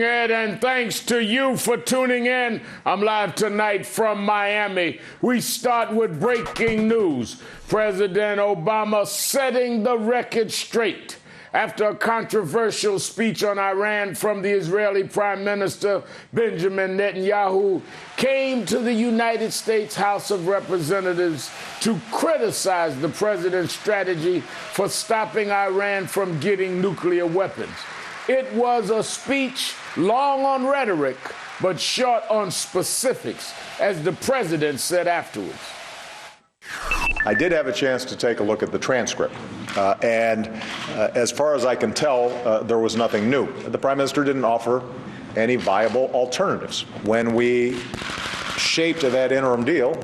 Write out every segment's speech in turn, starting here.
And thanks to you for tuning in. I'm live tonight from Miami. We start with breaking news. President Obama setting the record straight after a controversial speech on Iran from the Israeli Prime Minister Benjamin Netanyahu came to the United States House of Representatives to criticize the president's strategy for stopping Iran from getting nuclear weapons. It was a speech long on rhetoric, but short on specifics, as the president said afterwards. I did have a chance to take a look at the transcript, and as far as I can tell, there was nothing new. The Prime Minister didn't offer any viable alternatives. When we shaped that interim deal,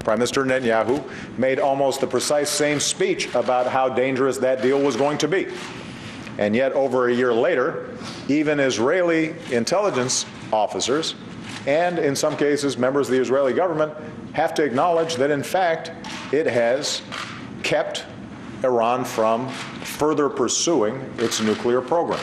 Prime Minister Netanyahu made almost the precise same speech about how dangerous that deal was going to be. And yet, over a year later, even Israeli intelligence officers, and in some cases members of the Israeli government, have to acknowledge that, in fact, it has kept Iran from further pursuing its nuclear program.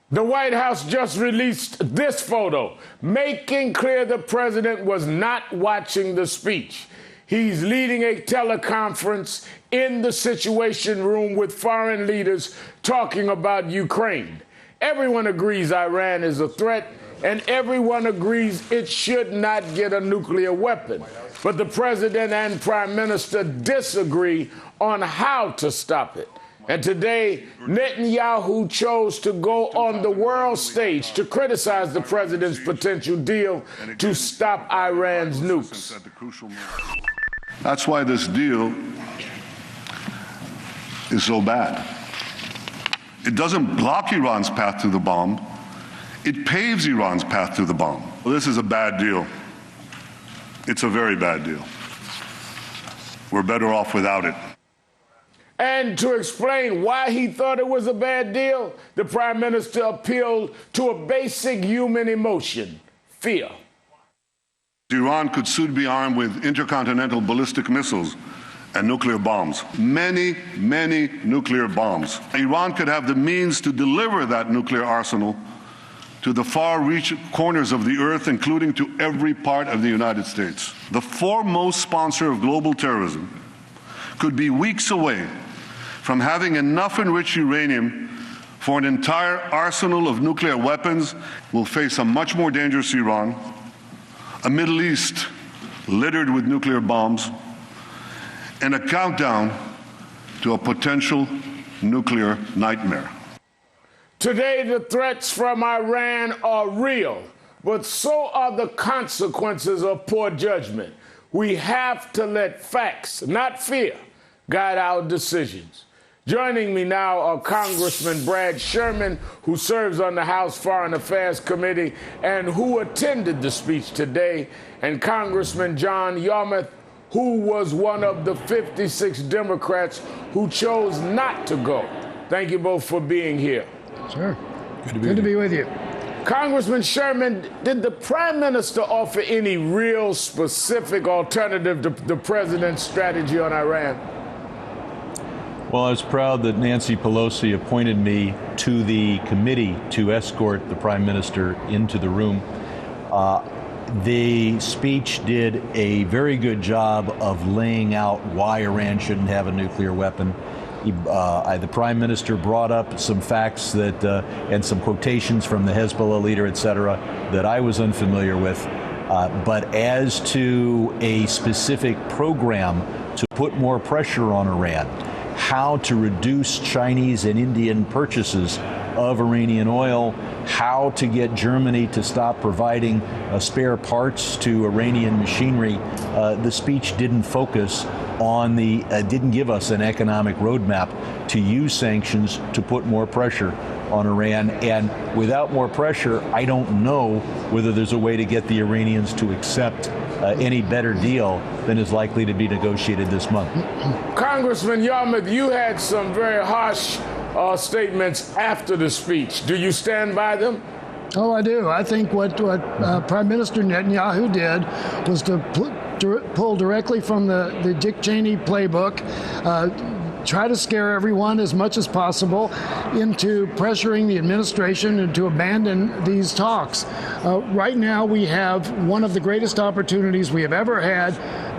The White House just released this photo, making clear the president was not watching the speech. He's leading a teleconference in the Situation Room with foreign leaders talking about Ukraine. Everyone agrees Iran is a threat, and everyone agrees it should not get a nuclear weapon. But the president and prime minister disagree on how to stop it. And today, Netanyahu chose to go on the world stage to criticize the president's potential deal to stop Iran's nukes. That's why this deal is so bad. It doesn't block Iran's path to the bomb. It paves Iran's path to the bomb. Well, this is a bad deal. It's a very bad deal. We're better off without it. And to explain why he thought it was a bad deal, the prime minister appealed to a basic human emotion, fear. Iran could soon be armed with intercontinental ballistic missiles and nuclear bombs. Many, many nuclear bombs. Iran could have the means to deliver that nuclear arsenal to the far-reach corners of the earth, including to every part of the United States. The foremost sponsor of global terrorism could be weeks away from having enough enriched uranium for an entire arsenal of nuclear weapons. We'll face a much more dangerous Iran, a Middle East littered with nuclear bombs, and a countdown to a potential nuclear nightmare. Today, the threats from Iran are real, but so are the consequences of poor judgment. We have to let facts, not fear, guide our decisions. Joining me now are Congressman Brad Sherman, who serves on the House Foreign Affairs Committee and who attended the speech today, and Congressman John Yarmuth, who was one of the 56 Democrats who chose not to go. Thank you both for being here. Sure. Good to be with you. Congressman Sherman, did the Prime Minister offer any real specific alternative to the president's strategy on Iran? Well, I was proud that Nancy Pelosi appointed me to the committee to escort the Prime Minister into the room. The speech did a very good job of laying out why Iran shouldn't have a nuclear weapon. The Prime Minister brought up some facts that and some quotations from the Hezbollah leader, et cetera, that I was unfamiliar with. But as to a specific program to put more pressure on Iran, how to reduce Chinese and Indian purchases of Iranian oil, how to get Germany to stop providing spare parts to Iranian machinery, the speech didn't focus on didn't give us an economic roadmap to use sanctions to put more pressure on Iran. And without more pressure, I don't know whether there's a way to get the Iranians to accept any better deal than is likely to be negotiated this month. Congressman Yarmuth, you had some very harsh statements after the speech. Do you stand by them? Oh, I do. I think what Prime Minister Netanyahu did was to pull directly from the Dick Cheney playbook, try to scare everyone as much as possible into pressuring the administration to abandon these talks. Right now, we have one of the greatest opportunities we have ever had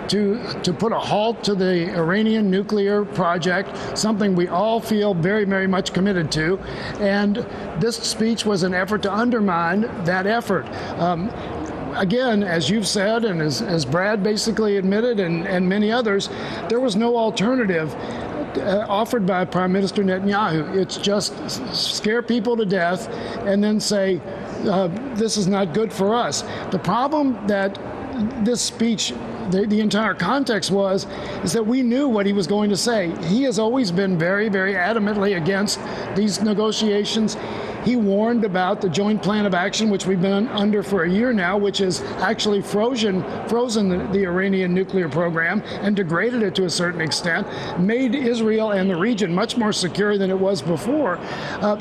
to put a halt to the Iranian nuclear project, something we all feel very, very much committed to. And this speech was an effort to undermine that effort. Again, as you've said, and as Brad basically admitted, and many others, there was no alternative offered by Prime Minister Netanyahu. It's just scare people to death and then say, this is not good for us. The problem that this speech, the entire context is that we knew what he was going to say. He has always been very, very adamantly against these negotiations. He warned about the joint plan of action, which we've been under for a year now, which has actually frozen the Iranian nuclear program and degraded it to a certain extent, made Israel and the region much more secure than it was before.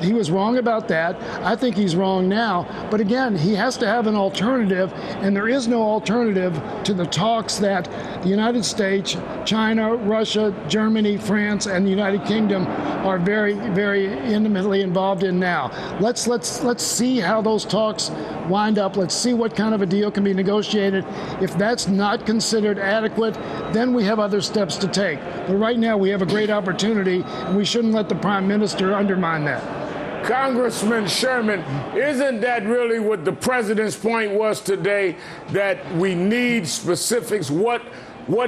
He was wrong about that. I think he's wrong now. But again, he has to have an alternative, and there is no alternative to the talks that the United States, China, Russia, Germany, France, and the United Kingdom are very, very intimately involved in now. Let's see how those talks wind up. Let's see what kind of a deal can be negotiated. If that's not considered adequate, then we have other steps to take. But right now we have a great opportunity, and we shouldn't let the Prime Minister undermine that. Congressman Sherman, isn't that really what the president's point was today, that we need specifics? What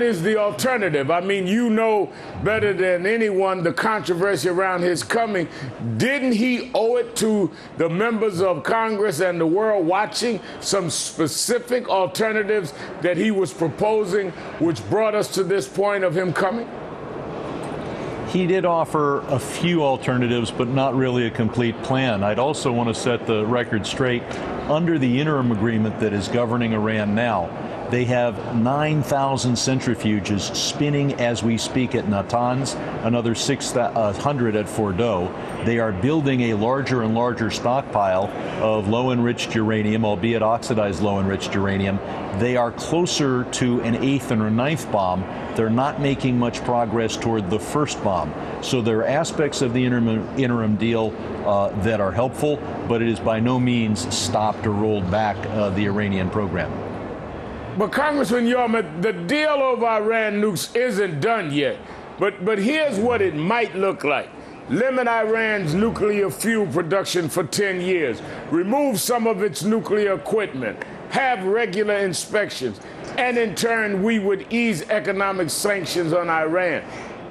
is the alternative? I mean, you know better than anyone the controversy around his coming. Didn't he owe it to the members of Congress and the world watching some specific alternatives that he was proposing, which brought us to this point of him coming? He did offer a few alternatives, but not really a complete plan. I'd also want to set the record straight. Under the interim agreement that is governing Iran now, they have 9,000 centrifuges spinning as we speak at Natanz, another 600 at Fordow. They are building a larger and larger stockpile of low-enriched uranium, albeit oxidized low-enriched uranium. They are closer to an 8th and a 9th bomb. They're not making much progress toward the first bomb. So there are aspects of the interim deal that are helpful, but it is by no means stopped or rolled back the Iranian program. But Congressman Yarmouth, the deal over Iran nukes isn't done yet. But here's what it might look like. Limit Iran's nuclear fuel production for 10 years. Remove some of its nuclear equipment. Have regular inspections. And in turn, we would ease economic sanctions on Iran.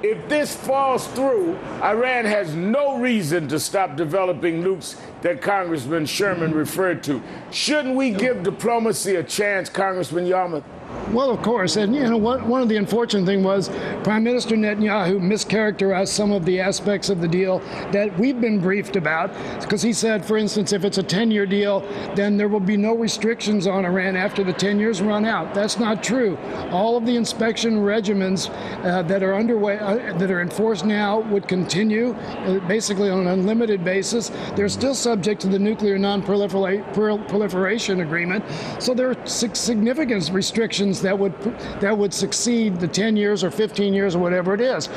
If this falls through, Iran has no reason to stop developing nukes that Congressman Sherman referred to. Shouldn't we give diplomacy a chance, Congressman Yarmouth? Well, of course. And, you know, one of the unfortunate things was Prime Minister Netanyahu mischaracterized some of the aspects of the deal that we've been briefed about, because he said, for instance, if it's a 10-year deal, then there will be no restrictions on Iran after the 10 years run out. That's not true. All of the inspection regimens that are underway, that are enforced now, would continue basically on an unlimited basis. They're still subject to the Nuclear Non-Proliferation Agreement. So there are significant restrictions that would succeed the 10 years or 15 years or whatever it is.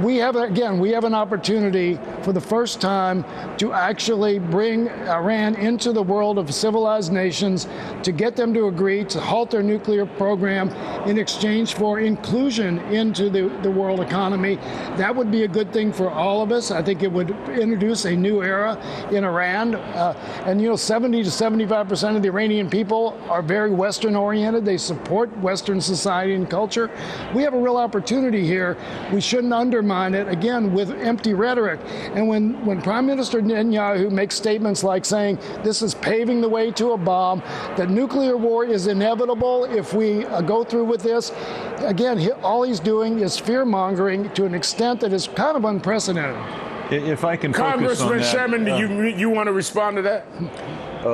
We have an opportunity for the first time to actually bring Iran into the world of civilized nations, to get them to agree to halt their nuclear program in exchange for inclusion into the world economy. That would be a good thing for all of us. I think it would introduce a new era in Iran. And, you know, 70 to 75% of the Iranian people are very Western oriented. They support Western society and culture. We have a real opportunity here. We shouldn't undermine it, again, with empty rhetoric. And when Prime Minister Netanyahu makes statements like saying this is paving the way to a bomb, that nuclear war is inevitable if we go through with this, again, all he's doing is fear-mongering to an extent that is kind of unprecedented. If I can focus on that. Congressman Sherman, you want to respond to that?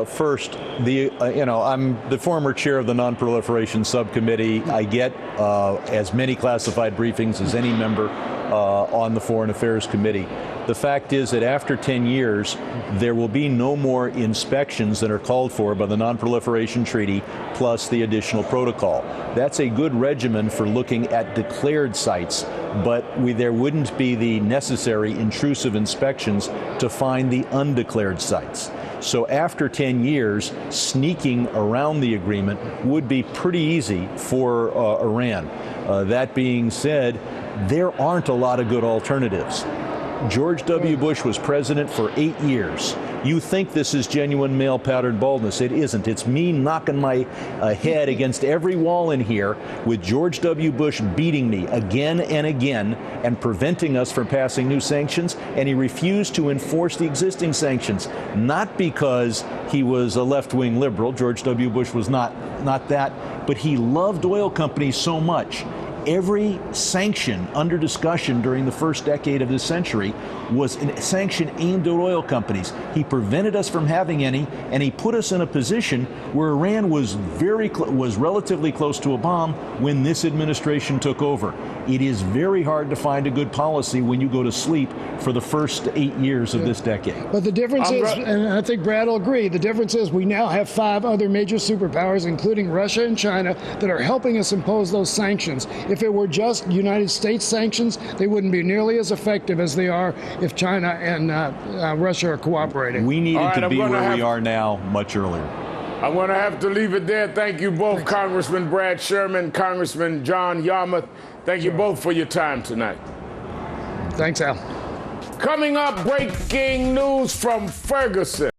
First, I'm the former chair of the Non-Proliferation Subcommittee. I get as many classified briefings as any member on the Foreign Affairs Committee. The fact is that after 10 years, there will be no more inspections that are called for by the Non-Proliferation Treaty, plus the additional protocol. That's a good regimen for looking at declared sites, but there wouldn't be the necessary intrusive inspections to find the undeclared sites. So after 10 years, sneaking around the agreement would be pretty easy for Iran. That being said, there aren't a lot of good alternatives. George W. Bush was president for 8 years. You think this is genuine male pattern baldness. It isn't. It's me knocking my head against every wall in here with George W. Bush beating me again and again and preventing us from passing new sanctions, and he refused to enforce the existing sanctions, not because he was a left-wing liberal. George W. Bush was not that, but he loved oil companies so much. Every sanction under discussion during the first decade of this century was a sanction aimed at oil companies. He prevented us from having any, and he put us in a position where Iran was relatively close to a bomb when this administration took over. It is very hard to find a good policy when you go to sleep for the first 8 years of this decade. But the difference is, and I think Brad will agree, the difference is we now have 5 other major superpowers, including Russia and China, that are helping us impose those sanctions. If it were just United States sanctions, they wouldn't be nearly as effective as they are if China and Russia are cooperating. We needed to be where we are now much earlier. I'm going to have to leave it there. Thank you both, thanks. Congressman Brad Sherman, Congressman John Yarmouth. Thank you both for your time tonight. Thanks, Al. Coming up, breaking news from Ferguson.